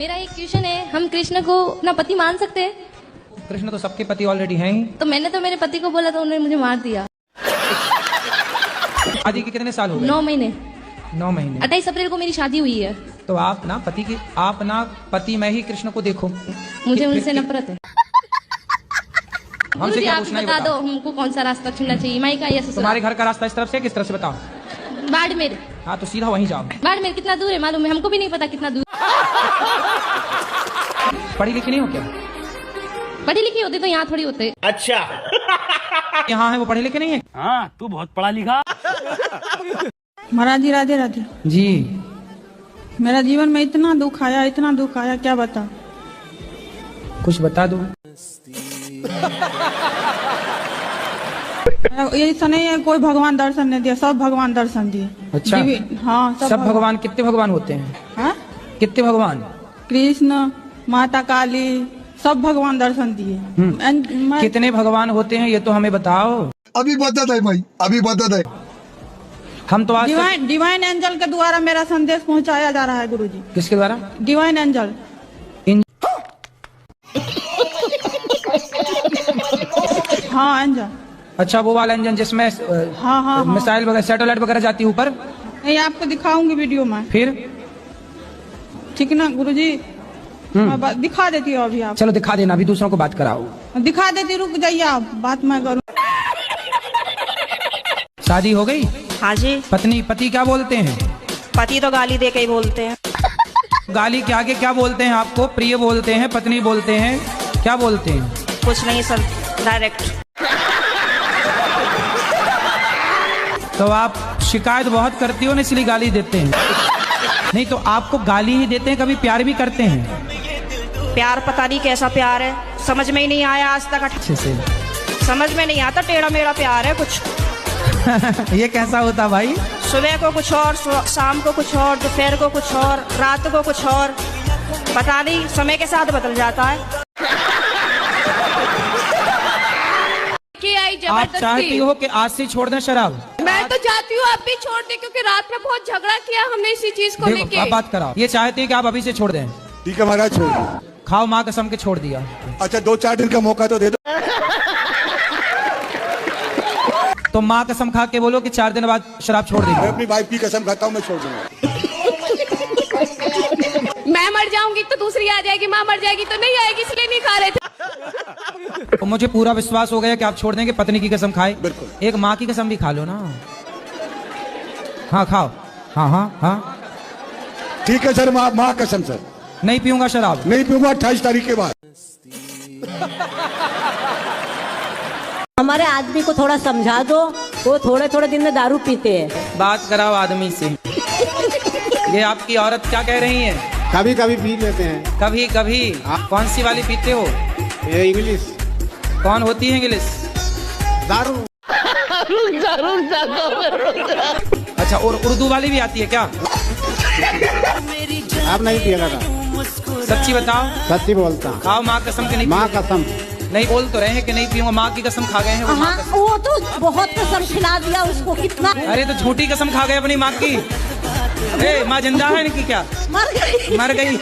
मेरा एक क्वेश्चन है, हम कृष्ण को अपना पति मान सकते हैं? कृष्ण तो सबके पति ऑलरेडी हैं ही। तो मैंने तो मेरे पति को बोला तो उन्होंने मुझे मार दिया। शादी के कितने साल हो गए? 9 महीने। 9 महीने। 28 अप्रैल को मेरी शादी हुई है। तो आप ना पति में ही कृष्ण को देखो। मुझे उनसे नफरत है। हमसे क्या आप पूछना है बता दो बताओ। हमको कौन सा रास्ता चुनना चाहिए, माई का या ससुराल? तुम्हारे घर का रास्ता इस तरफ से किस तरफ से बताओ। बाड़मेर। हाँ तो सीधा वहीं जाओ। बाड़मेर कितना दूर है मालूम है? हमको भी नहीं पता कितना दूर। पढ़ी लिखी नहीं हो क्या? पढ़ी लिखी होती तो यहाँ थोड़ी होते। अच्छा। यहाँ है वो पढ़े लिखे नहीं है। हाँ तू बहुत पढ़ा लिखा। महाराज जी राधे राधे जी। मेरा जीवन में इतना दुख आया क्या बता। कुछ बता दो। ऐसा नहीं है कोई भगवान दर्शन नहीं दिया, सब भगवान दर्शन दिए। अच्छा। हाँ सब भगवान कितने भगवान होते हैं? हाँ? कितने भगवान? कृष्ण, माता काली, सब भगवान दर्शन दिए। कितने भगवान होते हैं ये तो हमें बताओ। अभी बता दे भाई, अभी बता दे। हम तो आज डिवाइन एंजल के द्वारा मेरा संदेश पहुंचाया जा रहा है गुरुजी। किसके द्वारा? Divine angel. हाँ एंजल। अच्छा वो वाला इंजन जिसमें हाँ। मिसाइल वगैरह सैटेलाइट वगैरह जाती है ऊपर। नहीं आपको दिखाऊंगी वीडियो में। फिर ठीक ना गुरुजी? मैं दिखा देती हूँ अभी आप। चलो दिखा देना, अभी दूसरों को बात कराओ। दिखा देती, रुक जाइए आप, बात मैं करूँ। शादी हो गई? हाँ जी। पति क्या बोलते हैं? पति तो गाली दे के ही बोलते हैं। गाली के आगे क्या बोलते हैं आपको? प्रिय बोलते हैं, पत्नी बोलते हैं, क्या बोलते हैं? कुछ नहीं सर, डायरेक्ट। तो आप शिकायत बहुत करती हो ना इसलिए गाली देते हैं। नहीं तो आपको गाली ही देते हैं, कभी प्यार भी करते हैं? प्यार पता नहीं कैसा प्यार है, समझ में ही नहीं आया आज तक। अच्छे से समझ में नहीं आता, टेढ़ा मेढ़ा प्यार है कुछ। ये कैसा होता भाई? सुबह को कुछ और, शाम को कुछ और, दोपहर को कुछ और, रात को कुछ और, पता नहीं समय के साथ बदल जाता है। आप चाहती हो कि आज से छोड़ दें शराब? मैं तो चाहती हूँ आप भी छोड़ दें, क्योंकि रात में बहुत झगड़ा किया हमने इसी चीज को लेके। अब बात कराओ। ये चाहती है कि आप अभी से छोड़ दें? ठीक है महाराज, छोड़। खाओ माँ कसम के छोड़ दिया। अच्छा 2-4 दिन का मौका तो दे दो। तो माँ कसम खा के बोलो कि 4 दिन बाद शराब छोड़ देंगे। मैं अपनी वाइफ की कसम खाता हूँ, मैं छोड़ दूंगा। मैं मर जाऊंगी तो दूसरी आ जाएगी, माँ मर जाएगी तो नहीं आएगी, इसलिए नहीं खा रहे थे। तो मुझे पूरा विश्वास हो गया कि आप छोड़ देंगे। पत्नी की कसम खाए, बिल्कुल। एक माँ की कसम भी खा लो ना। हाँ खाओ। हाँ। ठीक है सर, माँ कसम सर। नहीं पीऊंगा शराब। नहीं पीऊंगा 28 तारीख के बाद। हमारे आदमी को थोड़ा समझा दो, वो थोड़े दिन में दारू पीते हैं। बात कराओ आदमी से। ये आपकी औरत क्या कह रही है? कभी कभी पी लेते हैं। कभी कौन सी वाली पीते हो? ये इंग्लिश। कौन होती है इंग्लिश? दारू। अच्छा, और उर्दू वाली भी आती है क्या? आप नहीं पिएगा था? सच्ची बताओ। सच्ची बोलता हूँ। खाओ माँ कसम के। नहीं माँ कसम। नहीं बोल तो रहे हैं कि नहीं पीऊंगा, माँ की कसम खा गए हैं। हाँ, वो तो बहुत कसम खिला दिया उसको कितना। अरे तो झूठी कसम खा गए अपनी माँ की। माँ जिंदा है इनकी? क्या मर गई?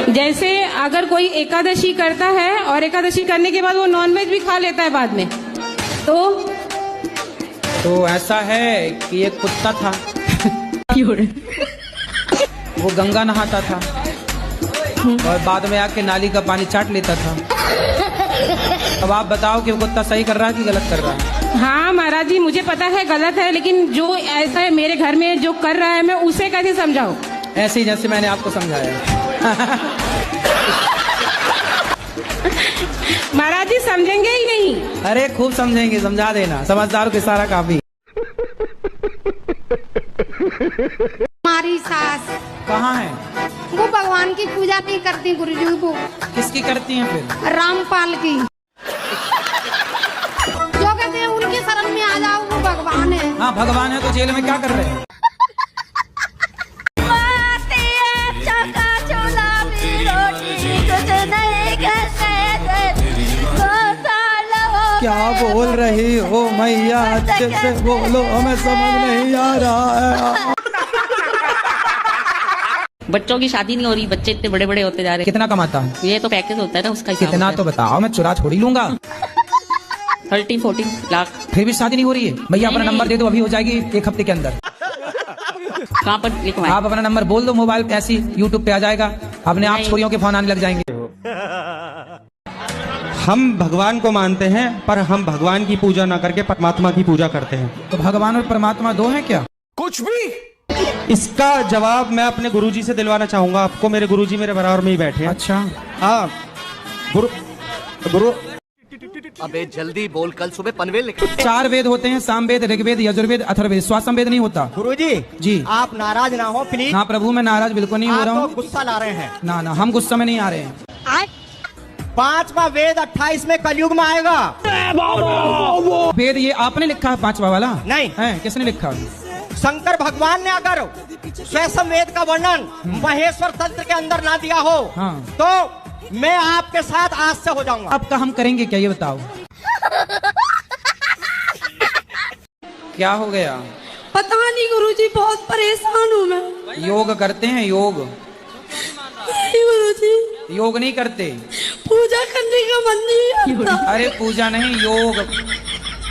जैसे अगर कोई एकादशी करता है और एकादशी करने के बाद वो नॉनवेज भी खा लेता है बाद में, तो ऐसा है कि एक कुत्ता था। वो गंगा नहाता था और बाद में आके नाली का पानी चाट लेता था। अब आप बताओ कि वो कुत्ता सही कर रहा है कि गलत कर रहा है? हाँ महाराज जी मुझे पता है गलत है, लेकिन जो ऐसा है मेरे घर में जो कर रहा है मैं उसे कैसे समझाऊं? ऐसे ही जैसे मैंने आपको समझाया। महाराज जी समझेंगे ही नहीं। अरे खूब समझेंगे, समझा देना, समझदारों के सारा काफी। हमारी सास कहाँ है? वो भगवान की पूजा नहीं करती गुरुजी। वो किसकी करती हैं फिर? रामपाल की। जो कहते हैं उनकी शरण में आ जाओ, वो भगवान है। हाँ भगवान है तो जेल में क्या कर रहे हैं? क्या बोल रही हो मैया? अच्छे से बोलो, हमें समझ नहीं आ रहा है। बच्चों की शादी नहीं हो रही, बच्चे इतने बड़े बड़े होते जा रहे कितना कमाता हूँ? हैं। ये तो पैकेज होता है ना, उसका हिसाब कितना होता तो बताओ, मैं चुरा थोड़ी लूंगा। है। 30-40 लाख। फिर भी शादी नहीं हो रही है? भैया अपना नहीं, नंबर दे दो, अभी हो जाएगी 1 हफ्ते के अंदर। कहाँ पर लिखवाएं? आप अपना नंबर बोल दो, मोबाइल ऐसे यूट्यूब पे आ जाएगा, अपने आप नहीं। छोरियों के फोन आने लग जाएंगे। हम भगवान को मानते हैं, पर हम भगवान की पूजा ना करके परमात्मा की पूजा करते हैं। तो भगवान और परमात्मा दो हैं क्या? कुछ भी इसका जवाब मैं अपने गुरुजी से दिलवाना चाहूंगा आपको। मेरे गुरुजी मेरे बराबर में ही बैठे हैं। अच्छा, हाँ गुरु अबे जल्दी बोल, कल सुबह पनवेल निकल। 4 वेद होते हैं, सामवेद, ऋग्वेद, यजुर्वेद, अथर्ववेद। स्वासमवेद नहीं होता। गुरुजी जी आप नाराज ना हो प्लीज। हाँ प्रभु, मैं नाराज बिल्कुल नहीं हो रहा आप हूँ। तो गुस्सा ला रहे हैं। ना ना, हम गुस्सा में नहीं आ रहे हैं। 5वां वेद 28 में कलयुग में आएगा। वेद ये आपने लिखा है 5वां वाला? नहीं। है, किसने लिखा? शंकर भगवान ने अगर स्वयं वेद का वर्णन महेश्वर तंत्र के अंदर ना दिया हो हाँ। तो मैं आपके साथ आज से हो जाऊंगा। आपका हम करेंगे क्या, ये बताओ। क्या हो गया? पता नहीं गुरुजी, बहुत परेशान हूँ मैं। योग करते हैं? योग नहीं गुरुजी, योग नहीं करते? पूजा करने का मन नहीं आता। अरे पूजा नहीं, योग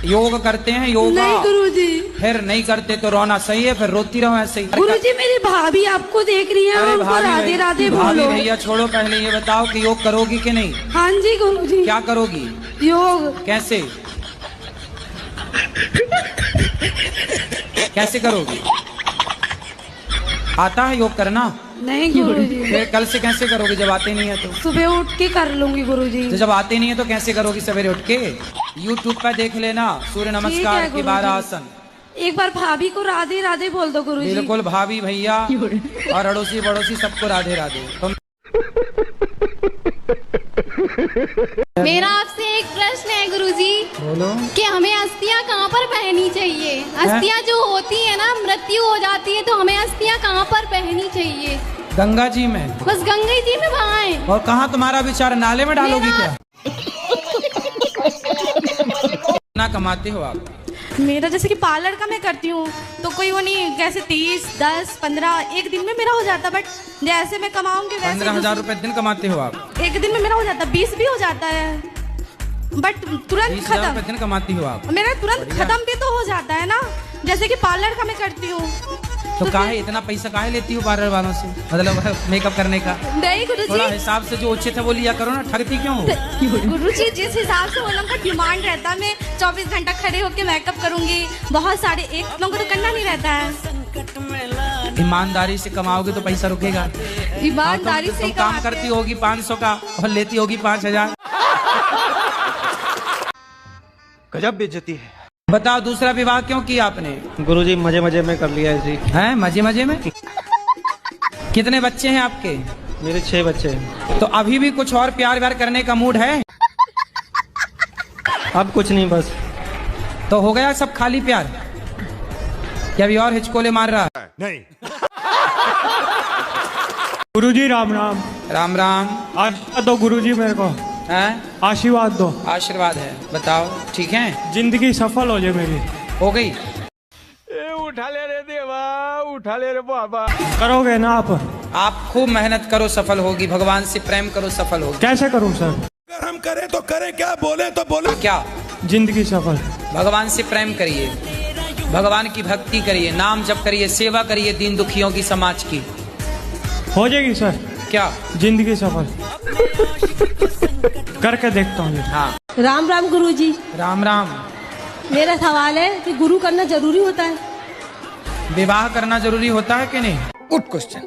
योग करते हैं, योगा। नहीं गुरुजी। फिर नहीं करते तो रोना सही है, फिर रोती रहो ऐसे ही। गुरुजी मेरी भाभी आपको देख रही है, अरे उनको भाभी राधे राधे भाभी बोलो। भैया छोड़ो, पहले ये बताओ कि योग करोगी कि नहीं? हाँ जी गुरुजी। क्या करोगी? योग। कैसे कैसे करोगी? आता है योग करना? नहीं गुरुजी। फिर कल से कैसे करोगी जब आते नहीं है तो? सुबह उठ के कर लूंगी गुरुजी। तो जब आते नहीं है तो कैसे करोगी सवेरे उठ के? यूट्यूब पर देख लेना, सूर्य नमस्कार के 12 आसन। एक बार भाभी को राधे राधे बोल दो गुरुजी। बिल्कुल, भाभी भैया और अड़ोसी पड़ोसी सबको राधे राधे। तुम मेरा आपसे एक प्रश्न है गुरुजी, बोलो। कि हमें अस्थियां कहाँ पर पहननी चाहिए? अस्थियां जो होती है ना, मृत्यु हो जाती है, तो हमें अस्थियां कहाँ पर पहननी चाहिए? गंगा जी में। बस गंगा जी में बहाएं। और कहाँ तुम्हारा विचार, नाले में डालोगी क्या? कितना कमाते हो आप? मेरा जैसे कि पार्लर का मैं करती हूँ तो कोई वो नहीं, कैसे 30, 10, 15 एक दिन में मेरा हो जाता, बट जैसे मैं कमाऊंगी वैसे 15,000 रुपए दिन कमाते हो आप? एक दिन में मेरा हो जाता, 20 भी हो जाता है, बट तुरंत 20,000 रुपए खत्म। दिन कमाती हो आप? मेरा तुरंत खत्म भी तो हो जाता है ना, जैसे कि पार्लर का मैं करती हूँ। तो काहे इतना पैसा काहे लेती हो पार्लर वालों से, मतलब मेकअप करने का? नहीं थोड़ा गुरुजी, हिसाब से जो उचित है वो लिया करो ना, ठगती क्यों हो? गुरुजी जिस हिसाब से वो लोगों का डिमांड रहता है, मैं 24 घंटा खड़े होकर मेकअप करूंगी, बहुत सारे, एक लोगों को तो करना नहीं रहता है। ईमानदारी से कमाओगे तो पैसा रुकेगा। ईमानदारी से तुम ही काम कमाते करती होगी 500 का और लेती होगी 5,000। गजब बेइज्जती है। बताओ दूसरा विवाह क्यों किया आपने? गुरुजी मजे मजे में कर लिया ऐसे ही। हैं मजे मजे में? कितने बच्चे हैं आपके? मेरे 6 बच्चे हैं। तो अभी भी कुछ और प्यार व्यार करने का मूड है? अब कुछ नहीं, बस। तो हो गया सब खाली प्यार? क्या अभी और हिचकोले मार रहा है? नहीं। गुरुजी राम राम। राम राम। आशीर्वाद दो गुरुजी मेरे को, हैं? आशीर्वाद दो। आशीर्वाद है, बताओ ठीक है? जिंदगी सफल हो जाए मेरी। हो गई? उठा ले रे देवा, उठा ले रे बाबा। करोगे ना आप? आप खूब मेहनत करो, सफल होगी। भगवान से प्रेम करो, सफल होगी। कैसे करूं सर? अगर हम करें तो करें क्या, बोले तो बोले क्या? जिंदगी सफल। भगवान से प्रेम करिए, भगवान की भक्ति करिए, नाम जप करिए, सेवा करिए दीन दुखियों की, समाज की। हो जाएगी सर। क्या? जिंदगी सफल। करके देखता हूँ। हाँ। राम राम गुरुजी। राम राम। मेरा सवाल है कि गुरु करना जरूरी होता है? विवाह करना जरूरी होता है कि नहीं? Good question.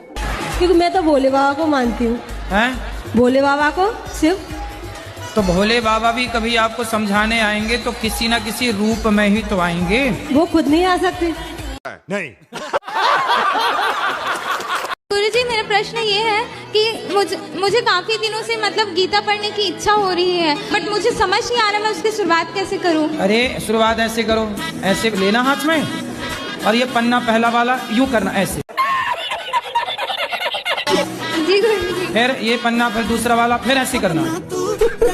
क्योंकि मैं तो भोले बाबा को मानती हूँ। हैं? भोले बाबा को सिर्फ। तो भोले बाबा भी कभी आपको समझाने आएंगे तो किसी ना किसी रूप में ही तो आएंगे। वो खुद नहीं आ सकते? नहीं। गुरुजी मेरा प्रश्न ये है कि मुझे काफी दिनों से मतलब गीता पढ़ने की इच्छा हो रही है, बट मुझे समझ नहीं आ रहा मैं उसकी शुरुआत कैसे करूं। अरे शुरुआत ऐसे करो, ऐसे लेना हाथ में और ये पन्ना पहला वाला यूं करना ऐसे। जी गुरुजी। फिर ये पन्ना, फिर दूसरा वाला, फिर ऐसे करना।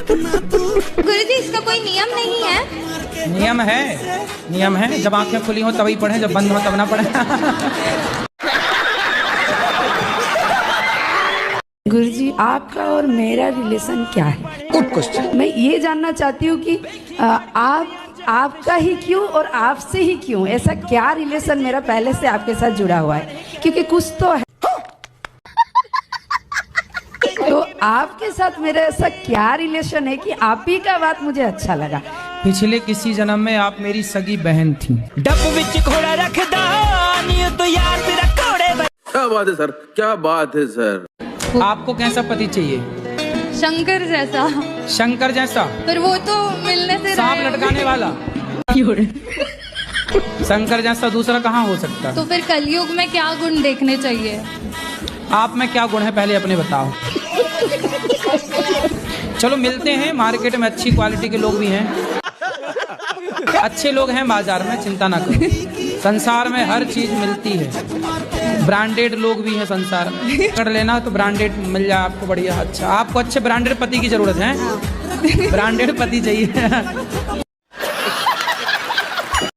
गुरुजी इसका कोई नियम नहीं है? नियम है, नियम है। जब आंखें खुली हो तभी पढ़े, जब बंद हो तब ना पढ़े। गुरुजी, आपका और मेरा रिलेशन क्या है? Good question. मैं ये जानना चाहती हूँ कि आपका ही क्यों और आपसे ही क्यों, ऐसा क्या रिलेशन मेरा पहले से आपके साथ जुड़ा हुआ है? क्योंकि कुछ तो है। तो आपके साथ मेरा ऐसा क्या रिलेशन है कि आप ही का बात मुझे अच्छा लगा? पिछले किसी जन्म में आप मेरी सगी बहन थी। डब विच घोड़ा रखदा नी तो यार तेरा घोड़े। क्या बात है सर, क्या बात है सर। आपको कैसा पति चाहिए? शंकर जैसा। शंकर जैसा? पर वो तो मिलने से सांप लटकाने वाला। शंकर जैसा दूसरा कहाँ हो सकता? तो फिर कलयुग में क्या गुण देखने चाहिए? आप में क्या गुण है पहले अपने बताओ। चलो मिलते हैं, मार्केट में अच्छी क्वालिटी के लोग भी हैं, अच्छे लोग हैं बाजार में, चिंता ना करो। संसार में हर चीज मिलती है, ब्रांडेड लोग भी हैं संसार में। कर लेना तो ब्रांडेड मिल जाए आपको, बढ़िया। अच्छा, आपको अच्छे ब्रांडेड पति की जरूरत है? ब्रांडेड पति चाहिए।